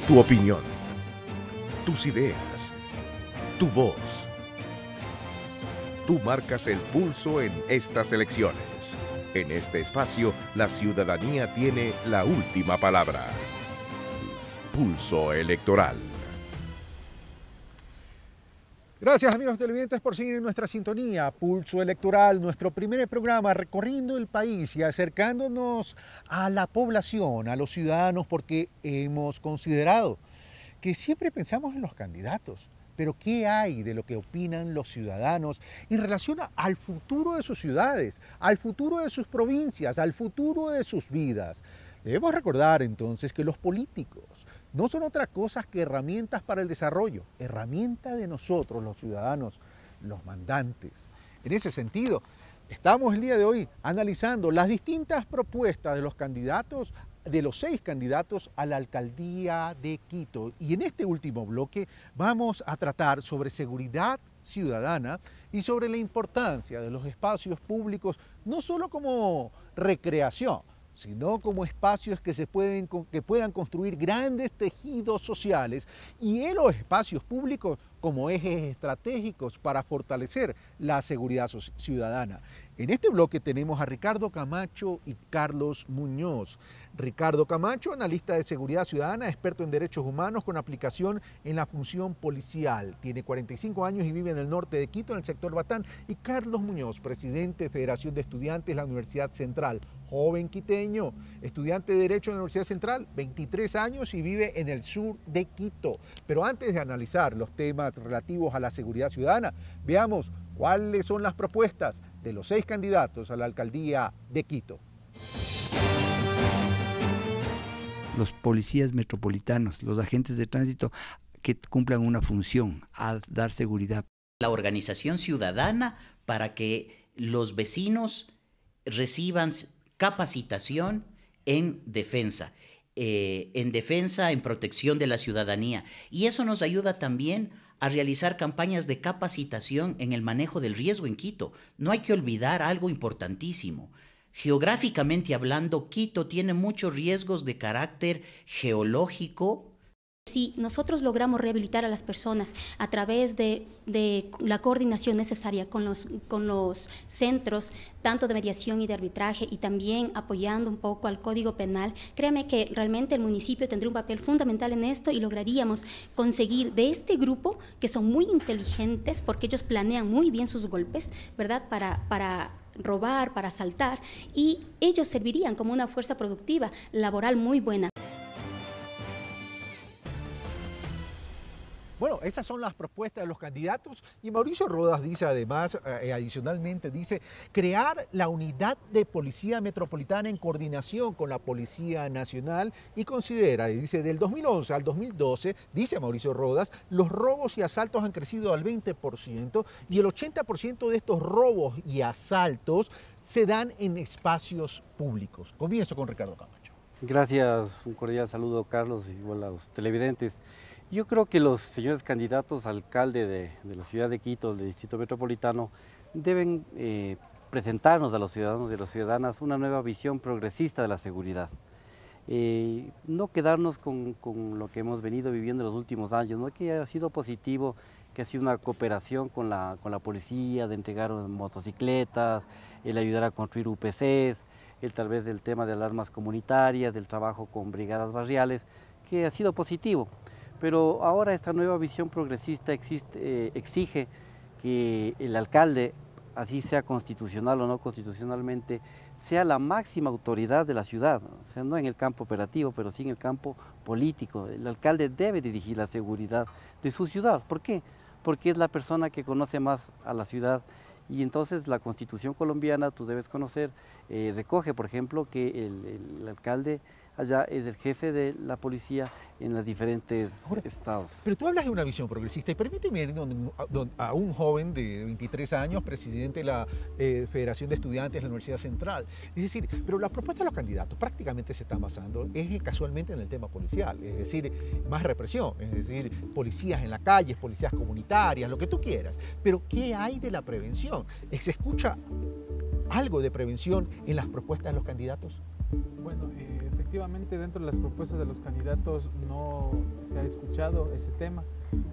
Tu opinión, tus ideas, tu voz. Tú marcas el pulso en estas elecciones. En este espacio, la ciudadanía tiene la última palabra. Pulso Electoral. Gracias, amigos televidentes, por seguir en nuestra sintonía. Pulso Electoral, nuestro primer programa recorriendo el país y acercándonos a la población, a los ciudadanos, porque hemos considerado que siempre pensamos en los candidatos, pero ¿qué hay de lo que opinan los ciudadanos en relación al futuro de sus ciudades, al futuro de sus provincias, al futuro de sus vidas? Debemos recordar entonces que los políticos no son otra cosa que herramientas para el desarrollo, herramientas de nosotros, los ciudadanos, los mandantes. En ese sentido, estamos el día de hoy analizando las distintas propuestas de los candidatos, de los 6 candidatos a la alcaldía de Quito. Y en este último bloque vamos a tratar sobre seguridad ciudadana y sobre la importancia de los espacios públicos, no solo como recreación, sino como espacios que puedan construir grandes tejidos sociales, y en los espacios públicos como ejes estratégicos para fortalecer la seguridad ciudadana. En este bloque tenemos a Ricardo Camacho y Carlos Muñoz. Ricardo Camacho, analista de seguridad ciudadana, experto en derechos humanos con aplicación en la función policial. Tiene 45 años y vive en el norte de Quito, en el sector Batán. Y Carlos Muñoz, presidente de Federación de Estudiantes de la Universidad Central. Joven quiteño, estudiante de Derecho en la Universidad Central, 23 años y vive en el sur de Quito. Pero antes de analizar los temas relativos a la seguridad ciudadana, veamos cuáles son las propuestas de los 6 candidatos a la alcaldía de Quito. Los policías metropolitanos, los agentes de tránsito que cumplan una función, a dar seguridad. La organización ciudadana para que los vecinos reciban capacitación en defensa, en protección de la ciudadanía. Y eso nos ayuda también a realizar campañas de capacitación en el manejo del riesgo en Quito. No hay que olvidar algo importantísimo. Geográficamente hablando, Quito tiene muchos riesgos de carácter geológico. Si nosotros logramos rehabilitar a las personas a través de la coordinación necesaria con los centros, tanto de mediación y de arbitraje, y también apoyando un poco al Código Penal, créame que realmente el municipio tendría un papel fundamental en esto y lograríamos conseguir de este grupo, que son muy inteligentes porque ellos planean muy bien sus golpes, ¿verdad? Para robar, para asaltar, y ellos servirían como una fuerza productiva laboral muy buena. Bueno, esas son las propuestas de los candidatos, y Mauricio Rodas dice además, adicionalmente, dice crear la unidad de policía metropolitana en coordinación con la Policía Nacional, y considera, y dice, del 2011 al 2012, dice Mauricio Rodas, los robos y asaltos han crecido al 20% y el 80% de estos robos y asaltos se dan en espacios públicos. Comienzo con Ricardo Camacho. Gracias, un cordial saludo, Carlos, igual a los televidentes. Yo creo que los señores candidatos a alcalde de la ciudad de Quito, del distrito metropolitano, deben presentarnos a los ciudadanos y a las ciudadanas una nueva visión progresista de la seguridad. No quedarnos con lo que hemos venido viviendo en los últimos años, ¿no? Que ha sido positivo, que ha sido una cooperación con la policía, de entregar motocicletas, el ayudar a construir UPCs, tal vez del tema de alarmas comunitarias, del trabajo con brigadas barriales, que ha sido positivo. Pero ahora esta nueva visión progresista exige que el alcalde, así sea constitucional o no constitucionalmente, sea la máxima autoridad de la ciudad, o sea, no en el campo operativo, pero sí en el campo político. El alcalde debe dirigir la seguridad de su ciudad. ¿Por qué? Porque es la persona que conoce más a la ciudad, y entonces la Constitución colombiana, tú debes conocer, recoge, por ejemplo, que el alcalde allá es el jefe de la policía en los diferentes estados. Pero tú hablas de una visión progresista, y permíteme ir a un joven de 23 años, presidente de la Federación de Estudiantes de la Universidad Central. Es decir, pero la propuesta de los candidatos prácticamente se está basando casualmente en el tema policial, es decir, más represión, es decir, policías en la calle, policías comunitarias, lo que tú quieras. Pero ¿qué hay de la prevención? ¿Se escucha algo de prevención en las propuestas de los candidatos? Bueno, efectivamente efectivamente dentro de las propuestas de los candidatos no se ha escuchado ese tema.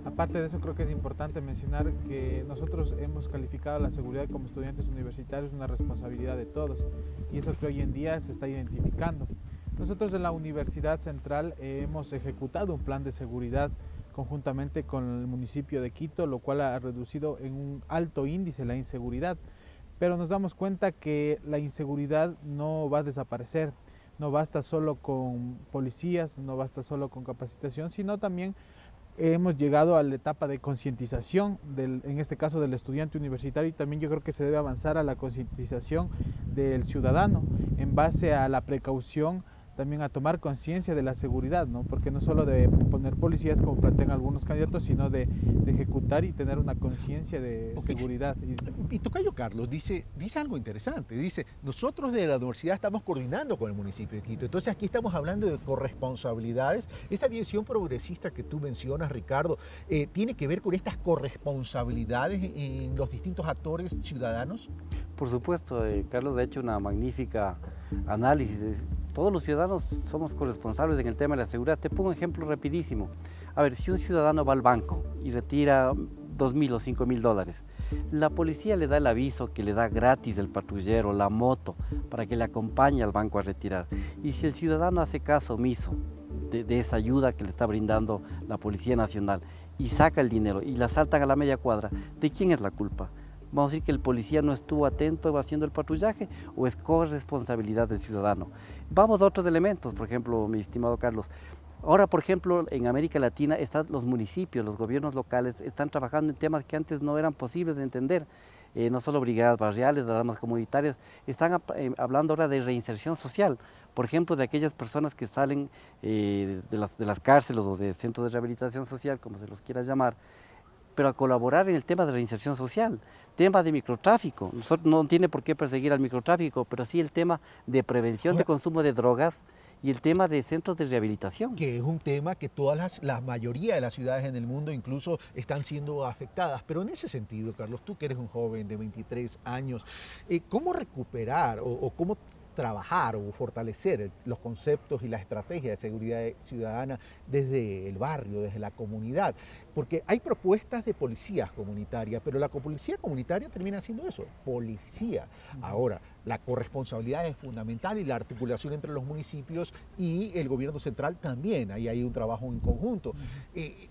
Aparte de eso, creo que es importante mencionar que nosotros hemos calificado la seguridad como estudiantes universitarios una responsabilidad de todos, y eso que hoy en día se está identificando. Nosotros en la Universidad Central hemos ejecutado un plan de seguridad conjuntamente con el municipio de Quito, lo cual ha reducido en un alto índice la inseguridad. Pero nos damos cuenta que la inseguridad no va a desaparecer, no basta solo con policías, no basta solo con capacitación, sino también hemos llegado a la etapa de concientización, en este caso del estudiante universitario, y también yo creo que se debe avanzar a la concientización del ciudadano en base a la precaución, también a tomar conciencia de la seguridad, ¿no? Porque no solo de poner policías como plantean algunos candidatos, sino de ejecutar y tener una conciencia de seguridad. Y tocayo Carlos dice algo interesante, dice, nosotros de la universidad estamos coordinando con el municipio de Quito, entonces aquí estamos hablando de corresponsabilidades. Esa visión progresista que tú mencionas, Ricardo, ¿tiene que ver con estas corresponsabilidades en los distintos actores ciudadanos? Por supuesto, Carlos ha hecho una magnífica análisis. Todos los ciudadanos somos corresponsables en el tema de la seguridad. Te pongo un ejemplo rapidísimo. A ver, si un ciudadano va al banco y retira 2.000 o 5.000 dólares, la policía le da el aviso que le da gratis el patrullero, la moto, para que le acompañe al banco a retirar. Y si el ciudadano hace caso omiso de esa ayuda que le está brindando la Policía Nacional y saca el dinero y la saltan a la media cuadra, ¿de quién es la culpa? ¿Vamos a decir que el policía no estuvo atento haciendo el patrullaje o es corresponsabilidad del ciudadano? Vamos a otros elementos, por ejemplo, mi estimado Carlos. Ahora, por ejemplo, en América Latina están los municipios, los gobiernos locales están trabajando en temas que antes no eran posibles de entender. No solo brigadas barriales, alarmas comunitarias, están hablando ahora de reinserción social. Por ejemplo, de aquellas personas que salen de las cárceles o de centros de rehabilitación social, como se los quiera llamar, pero a colaborar en el tema de reinserción social, tema de microtráfico. No tiene por qué perseguir al microtráfico, pero sí el tema de prevención de consumo de drogas y el tema de centros de rehabilitación. Que es un tema que la mayoría de las ciudades en el mundo incluso están siendo afectadas. Pero en ese sentido, Carlos, tú que eres un joven de 23 años, ¿cómo recuperar o cómo trabajar o fortalecer los conceptos y las estrategias de seguridad ciudadana desde el barrio, desde la comunidad? Porque hay propuestas de policías comunitarias, pero la policía comunitaria termina siendo eso, policía. Ahora, la corresponsabilidad es fundamental y la articulación entre los municipios y el gobierno central también, ahí hay un trabajo en conjunto.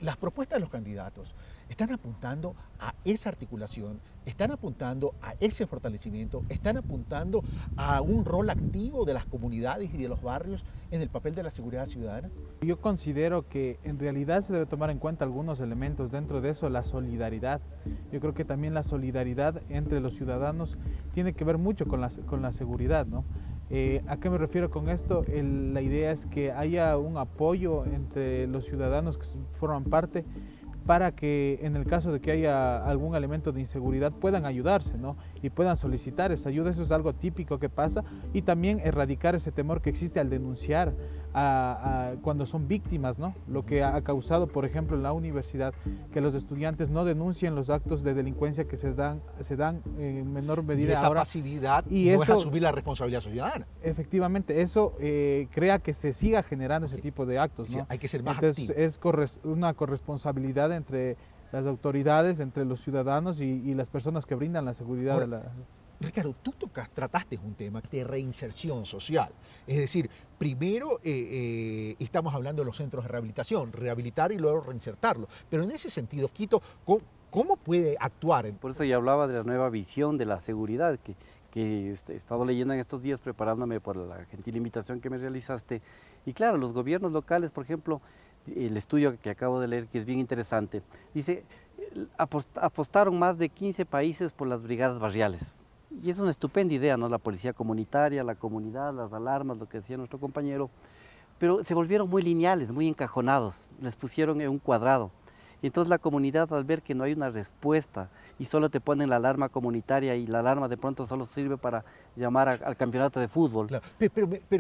Las propuestas de los candidatos están apuntando a esa articulación, están apuntando a ese fortalecimiento, están apuntando a un rol activo de las comunidades y de los barrios en el papel de la seguridad ciudadana. Yo considero que en realidad se debe tomar en cuenta algunos elementos, dentro de eso la solidaridad. Yo creo que también la solidaridad entre los ciudadanos tiene que ver mucho con la seguridad, ¿no? ¿A qué me refiero con esto? La idea es que haya un apoyo entre los ciudadanos que forman parte, para que en el caso de que haya algún elemento de inseguridad puedan ayudarse, ¿no? Y puedan solicitar esa ayuda. Eso es algo típico que pasa, y también erradicar ese temor que existe al denunciar cuando son víctimas, ¿no? Lo que ha causado, por ejemplo, en la universidad, que los estudiantes no denuncien los actos de delincuencia que se dan en menor medida. Y esa ahora, pasividad y no eso, es asumir la responsabilidad ciudadana. Efectivamente, eso crea que se siga generando ese tipo de actos, ¿no? Sí, hay que ser más Entonces, activo. es una corresponsabilidad entre las autoridades, entre los ciudadanos y las personas que brindan la seguridad. Ahora, Ricardo, tú trataste un tema de reinserción social. Es decir, primero estamos hablando de los centros de rehabilitación, rehabilitar y luego reinsertarlo. Pero en ese sentido, Quito, ¿cómo puede actuar? Por eso yo hablaba de la nueva visión de la seguridad que he estado leyendo en estos días preparándome por la gentil invitación que me realizaste. Y claro, los gobiernos locales, por ejemplo, el estudio que acabo de leer, que es bien interesante, dice, apostaron más de 15 países por las brigadas barriales. Y es una estupenda idea, ¿no? La policía comunitaria, la comunidad, las alarmas, lo que decía nuestro compañero, pero se volvieron muy lineales, muy encajonados, les pusieron en un cuadrado. Y entonces la comunidad, al ver que no hay una respuesta y solo te ponen la alarma comunitaria y la alarma de pronto solo sirve para llamar al campeonato de fútbol. Claro,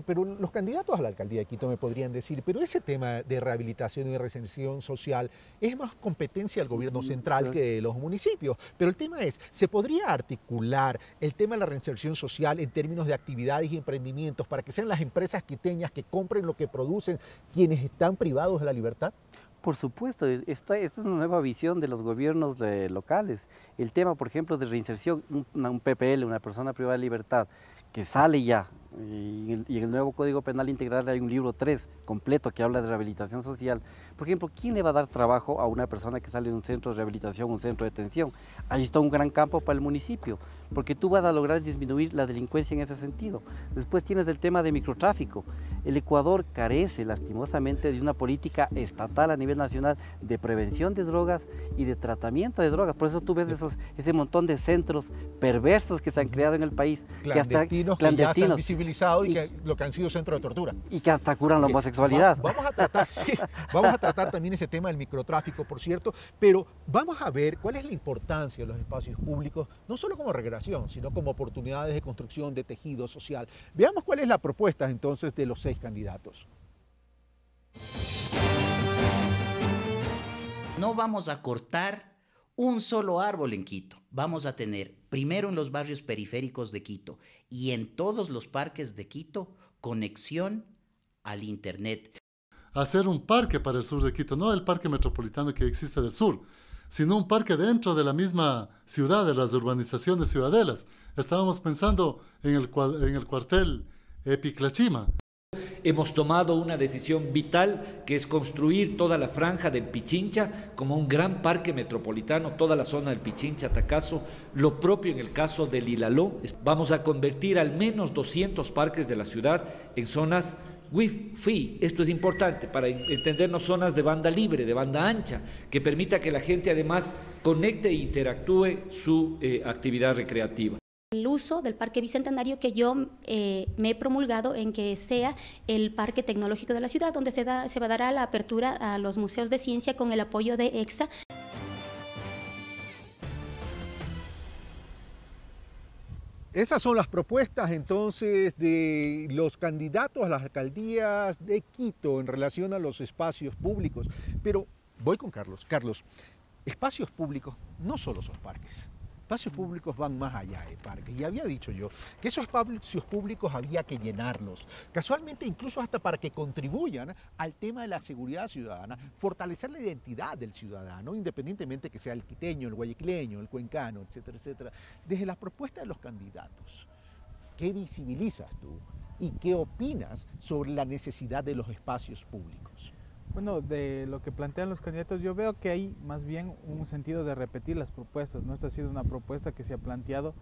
pero los candidatos a la alcaldía de Quito me podrían decir, pero ese tema de rehabilitación y reinserción social es más competencia del gobierno central que de los municipios. Pero el tema es, ¿se podría articular el tema de la reinserción social en términos de actividades y emprendimientos para que sean las empresas quiteñas que compren lo que producen quienes están privados de la libertad? Por supuesto, esto es una nueva visión de los gobiernos locales. El tema, por ejemplo, de reinserción, un PPL, una persona privada de libertad, que sale ya, y en el nuevo Código Penal Integral hay un libro 3 completo que habla de rehabilitación social. Por ejemplo, ¿quién le va a dar trabajo a una persona que sale de un centro de rehabilitación, un centro de detención? Ahí está un gran campo para el municipio, porque tú vas a lograr disminuir la delincuencia en ese sentido. Después tienes el tema de microtráfico. El Ecuador carece lastimosamente de una política estatal a nivel nacional de prevención de drogas y de tratamiento de drogas. Por eso tú ves ese montón de centros perversos que se han creado en el país. Clandestinos que ya se han visibilizado y que lo que han sido centros de tortura. Y que hasta curan la homosexualidad. Vamos a tratar también ese tema del microtráfico, por cierto, pero vamos a ver cuál es la importancia de los espacios públicos, no solo como recreación, sino como oportunidades de construcción de tejido social. Veamos cuál es la propuesta entonces de los 6 candidatos. No vamos a cortar un solo árbol en Quito. Vamos a tener, primero en los barrios periféricos de Quito y en todos los parques de Quito, conexión al Internet. Hacer un parque para el sur de Quito, no el parque metropolitano que existe del sur, sino un parque dentro de la misma ciudad, de las urbanizaciones ciudadelas. Estábamos pensando en el cuartel Piclachima. Hemos tomado una decisión vital, que es construir toda la franja del Pichincha como un gran parque metropolitano, toda la zona del Pichincha, Tacazo, lo propio en el caso del Ilaló. Vamos a convertir al menos 200 parques de la ciudad en zonas Wi-Fi. Esto es importante para entendernos, zonas de banda libre, de banda ancha, que permita que la gente además conecte e interactúe su actividad recreativa. El uso del Parque Bicentenario que yo me he promulgado en que sea el parque tecnológico de la ciudad, donde se dará la apertura a los museos de ciencia con el apoyo de EXA. Esas son las propuestas entonces de los candidatos a las alcaldías de Quito en relación a los espacios públicos. Pero voy con Carlos. Carlos, espacios públicos no solo son parques. Espacios públicos van más allá de parques. Y había dicho yo que esos espacios públicos había que llenarlos. Casualmente incluso hasta para que contribuyan al tema de la seguridad ciudadana, fortalecer la identidad del ciudadano, independientemente que sea el quiteño, el guayaquileño, el cuencano, etcétera, etcétera. Desde la propuesta de los candidatos, ¿qué visibilizas tú y qué opinas sobre la necesidad de los espacios públicos? Bueno, de lo que plantean los candidatos, yo veo que hay más bien un sentido de repetir las propuestas, ¿no? Esta ha sido una propuesta que se ha planteado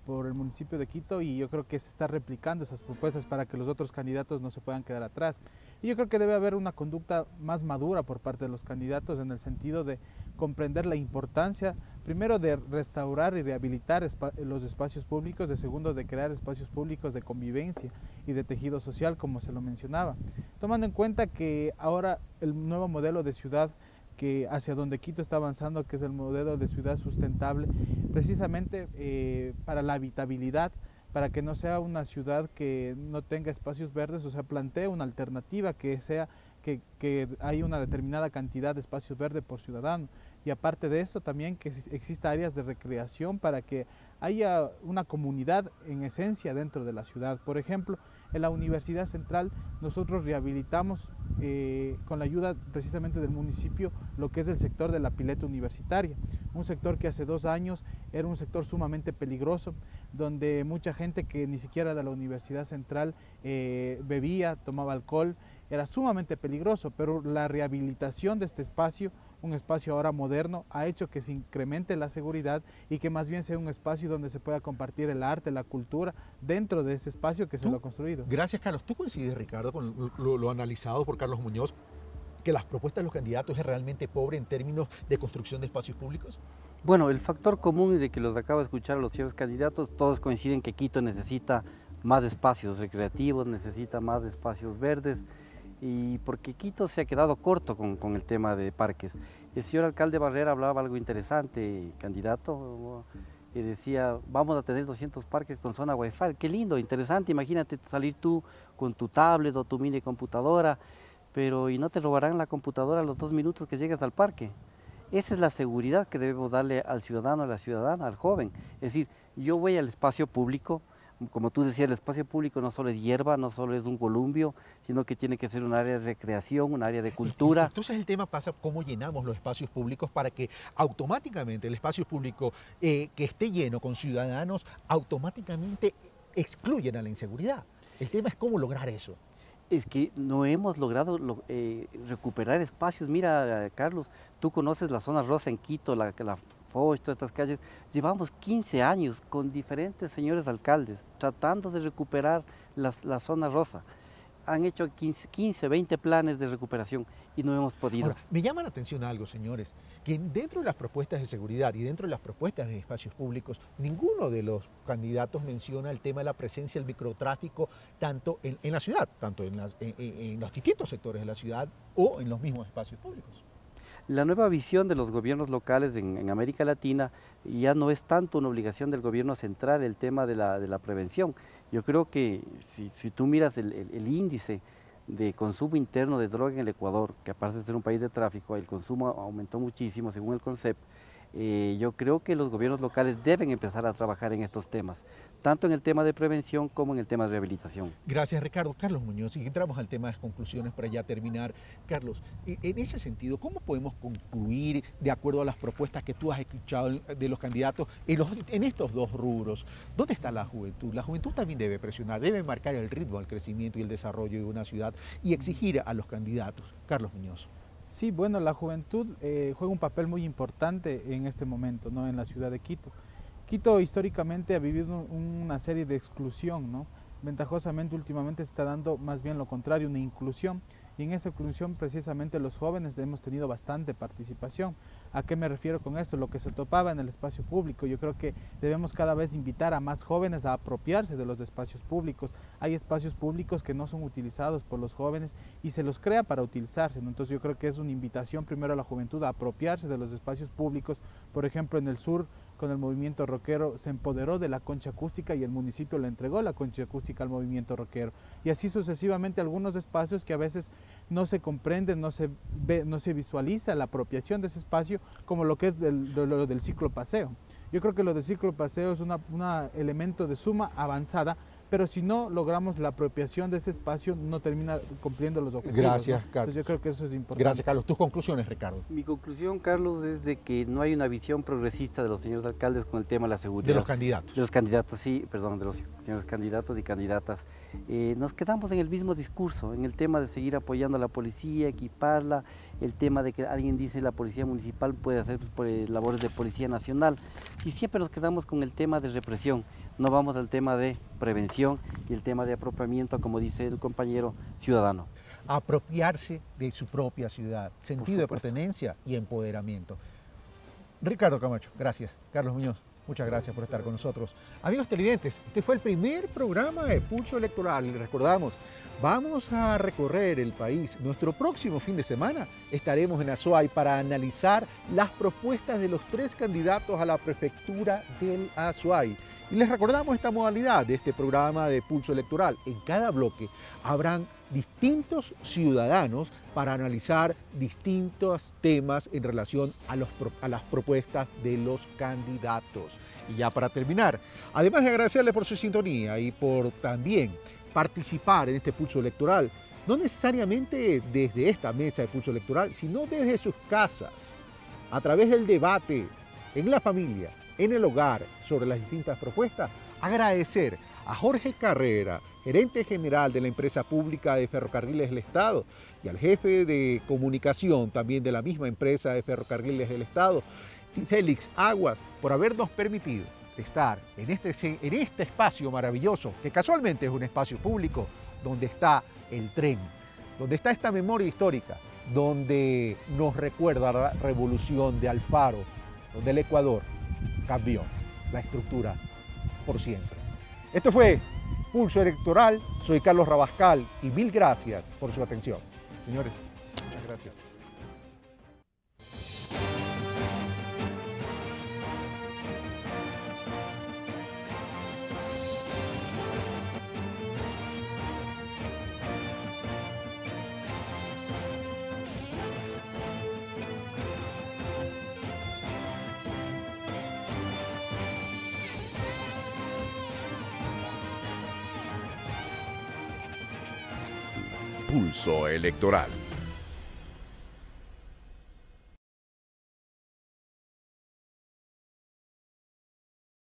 por el municipio de Quito y yo creo que se está replicando esas propuestas para que los otros candidatos no se puedan quedar atrás. Y yo creo que debe haber una conducta más madura por parte de los candidatos en el sentido de comprender la importancia, primero, de restaurar y rehabilitar los espacios públicos, de segundo, de crear espacios públicos de convivencia y de tejido social, como se lo mencionaba. Tomando en cuenta que ahora el nuevo modelo de ciudad que hacia donde Quito está avanzando, que es el modelo de ciudad sustentable, precisamente para la habitabilidad, para que no sea una ciudad que no tenga espacios verdes, o sea, plantee una alternativa que sea que hay una determinada cantidad de espacios verdes por ciudadano. Y aparte de eso, también que exista áreas de recreación para que haya una comunidad en esencia dentro de la ciudad. Por ejemplo, en la Universidad Central nosotros rehabilitamos con la ayuda precisamente del municipio lo que es el sector de la pileta universitaria, un sector que hace 2 años era un sector sumamente peligroso, donde mucha gente que ni siquiera de la Universidad Central bebía, tomaba alcohol, era sumamente peligroso, pero la rehabilitación de este espacio, un espacio ahora moderno, ha hecho que se incremente la seguridad y que más bien sea un espacio donde se pueda compartir el arte, la cultura, dentro de ese espacio que se lo ha construido. Gracias, Carlos. ¿Tú coincides, Ricardo, con lo analizado por Carlos Muñoz, que las propuestas de los candidatos es realmente pobre en términos de construcción de espacios públicos? Bueno, el factor común de que los acabo de escuchar a los señores candidatos, todos coinciden que Quito necesita más espacios recreativos, necesita más espacios verdes. y porque Quito se ha quedado corto con el tema de parques. El señor alcalde Barrera hablaba algo interesante, candidato, y decía, vamos a tener 200 parques con zona Wi-Fi. Qué lindo, interesante, imagínate salir tú con tu tablet o tu mini computadora, pero y no te robarán la computadora a los 2 minutos que llegues al parque. Esa es la seguridad que debemos darle al ciudadano, a la ciudadana, al joven. Es decir, yo voy al espacio público, como tú decías, el espacio público no solo es hierba, no solo es un columpio, sino que tiene que ser un área de recreación, un área de cultura. Entonces el tema pasa cómo llenamos los espacios públicos para que automáticamente el espacio público que esté lleno con ciudadanos automáticamente excluyen a la inseguridad. El tema es cómo lograr eso. Es que no hemos logrado recuperar espacios. Mira, Carlos, tú conoces la zona rosa en Quito, la Foch, todas estas calles. Llevamos 15 años con diferentes señores alcaldes tratando de recuperar la zona rosa. Han hecho 15, 20 planes de recuperación y no hemos podido. Ahora, me llama la atención algo, señores, que dentro de las propuestas de seguridad y dentro de las propuestas de espacios públicos, ninguno de los candidatos menciona el tema de la presencia del microtráfico tanto en la ciudad, tanto en los distintos sectores de la ciudad o en los mismos espacios públicos. La nueva visión de los gobiernos locales en América Latina ya no es tanto una obligación del gobierno central el tema de la prevención. Yo creo que si tú miras el índice de consumo interno de droga en el Ecuador, que aparte de ser un país de tráfico, el consumo aumentó muchísimo según el CONCEP. Yo creo que los gobiernos locales deben empezar a trabajar en estos temas, tanto en el tema de prevención como en el tema de rehabilitación. Gracias, Ricardo. Carlos Muñoz, y entramos al tema de las conclusiones para ya terminar. Carlos, en ese sentido, ¿cómo podemos concluir de acuerdo a las propuestas que tú has escuchado de los candidatos en estos dos rubros? ¿Dónde está la juventud? La juventud también debe presionar, debe marcar el ritmo al crecimiento y el desarrollo de una ciudad y exigir a los candidatos. Carlos Muñoz. Sí, bueno, la juventud juega un papel muy importante en este momento, ¿no? En la ciudad de Quito. Quito históricamente ha vivido una serie de exclusión, ¿no? Ventajosamente últimamente se está dando más bien lo contrario, una inclusión, y en esa inclusión precisamente los jóvenes hemos tenido bastante participación. ¿A qué me refiero con esto? Lo que se topaba en el espacio público. Yo creo que debemos cada vez invitar a más jóvenes a apropiarse de los espacios públicos. Hay espacios públicos que no son utilizados por los jóvenes y se los crea para utilizarse, ¿no? Entonces yo creo que es una invitación primero a la juventud a apropiarse de los espacios públicos. Por ejemplo, en el sur, con el movimiento rockero, se empoderó de la concha acústica y el municipio le entregó la concha acústica al movimiento rockero. Y así sucesivamente algunos espacios que a veces no se comprenden, no se visualiza la apropiación de ese espacio, como lo que es lo del ciclopaseo. Yo creo que lo del ciclopaseo es un elemento de suma avanzada, pero si no logramos la apropiación de ese espacio, no termina cumpliendo los objetivos. Gracias, ¿no? Carlos. Entonces yo creo que eso es importante. Gracias, Carlos. Tus conclusiones, Ricardo. Mi conclusión, Carlos, es de que no hay una visión progresista de los señores alcaldes con el tema de la seguridad. De los candidatos. De los candidatos, sí, perdón, de los señores candidatos y candidatas. Nos quedamos en el mismo discurso, en el tema de seguir apoyando a la policía, equiparla, el tema de que alguien dice la policía municipal puede hacer labores de policía nacional, y siempre nos quedamos con el tema de represión. No vamos al tema de prevención y el tema de apropiamiento, como dice el compañero, ciudadano. Apropiarse de su propia ciudad, sentido de pertenencia y empoderamiento. Ricardo Camacho, gracias. Carlos Muñoz, muchas gracias por estar con nosotros. Amigos televidentes, este fue el primer programa de Pulso Electoral. Y recordamos, vamos a recorrer el país. Nuestro próximo fin de semana estaremos en Azuay para analizar las propuestas de los 3 candidatos a la prefectura del Azuay. Y les recordamos esta modalidad de este programa de Pulso Electoral. En cada bloque habrán distintos ciudadanos para analizar distintos temas en relación a las propuestas de los candidatos. Y ya para terminar, además de agradecerles por su sintonía y por también participar en este Pulso Electoral, no necesariamente desde esta mesa de Pulso Electoral, sino desde sus casas, a través del debate en la familia, en el hogar, sobre las distintas propuestas, agradecer a Jorge Carrera, gerente general de la empresa pública de Ferrocarriles del Estado, y al jefe de comunicación también de la misma empresa de Ferrocarriles del Estado, Félix Aguas, por habernos permitido estar en este espacio maravilloso, que casualmente es un espacio público, donde está el tren, donde está esta memoria histórica, donde nos recuerda la revolución de Alfaro, donde el Ecuador cambió la estructura por siempre. Esto fue Pulso Electoral. Soy Carlos Rabascal y mil gracias por su atención. Señores, muchas gracias. Pulso Electoral.